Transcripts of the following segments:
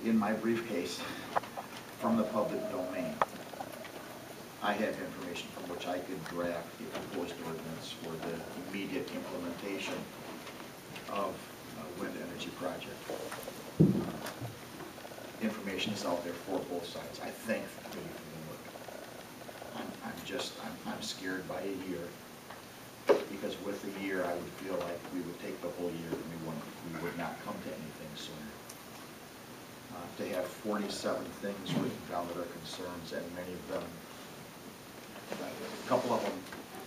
in my briefcase from the public domain, I have information from which I could draft a proposed ordinance for the immediate implementation of a wind energy project. Information is out there for both sides. I think we can work. I'm scared by a year, because with a year I would feel like we would take the whole year and we would not come to anything sooner. To have 47 things written down that are concerns, and many of them, a couple of them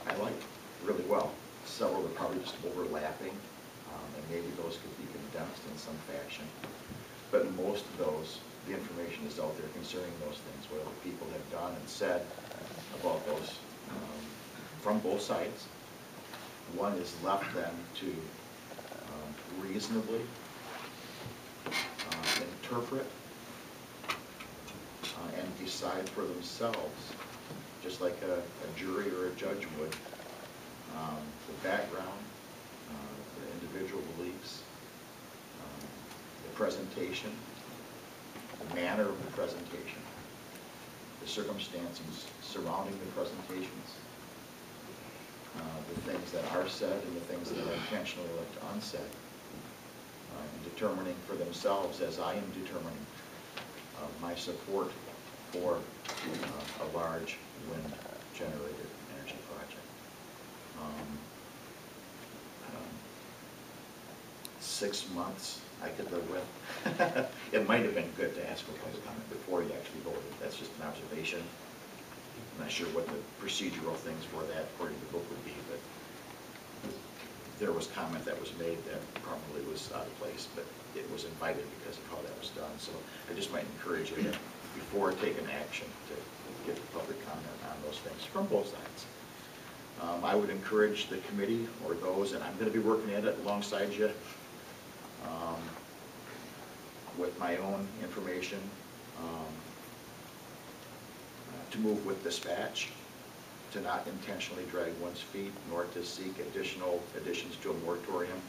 I like really well. Several are probably just overlapping, and maybe those could be condensed in some fashion. But most of those, the information is out there concerning those things, what other people have done and said about those from both sides. One is left then to reasonably interpret and decide for themselves, just like a jury or a judge would, the background, the individual beliefs, the presentation, the manner of the presentation, the circumstances surrounding the presentations, the things that are said and the things that are intentionally left unsaid, and determining for themselves, as I am determining my support for a large wind generated energy project. 6 months I could live with. It might have been good to ask for public comment before you actually voted. That's just an observation. I'm not sure what the procedural things for that according to the book would be, but there was comment that was made that probably was out of place, but it was invited because of how that was done. So I just might encourage you to, before taking action, to get public comment on those things from both sides. I would encourage the committee or those, and I'm going to be working at it alongside you with my own information, to move with dispatch, to not intentionally drag one's feet, nor to seek additions to a moratorium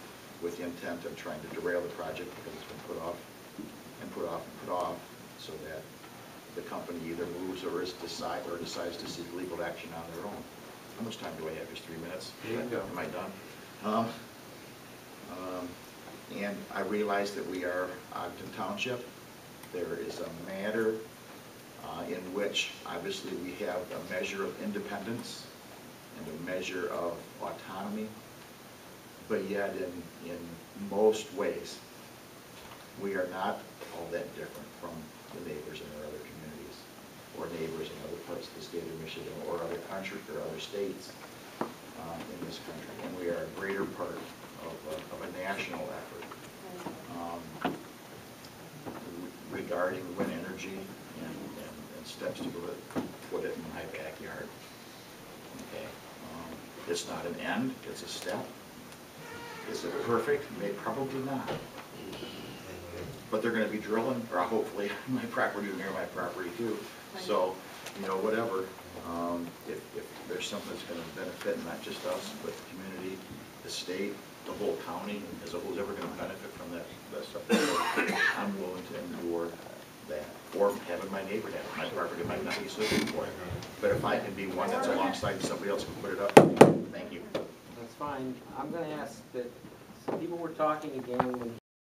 with the intent of trying to derail the project because it's been put off and put off and put off, so that the company either moves or decides to seek legal action on their own. How much time do I have? Just 3 minutes? There you go. Am I done? And I realize that we are Ogden Township. There is a matter in which obviously we have a measure of independence and a measure of autonomy, but yet in most ways we are not all that different from the neighbors in our other communities or neighbors in other parts of the state of Michigan or other countries or other states in this country, and we are a greater part of a national effort regarding wind energy and steps to put it in my backyard. Okay, it's not an end; it's a step. Is it perfect? Probably not. But they're going to be drilling, or hopefully, my property near my property too. So, you know, whatever. If there's something that's going to benefit not just us, but the community, the state, the whole county as a whole is ever going to benefit from that stuff, I'm willing to endure that, or having my neighbor have it. My property might not be suitable for it, but if I can be one that's alongside somebody else who can put it up, thank you. That's fine. I'm going to ask that some people were talking again when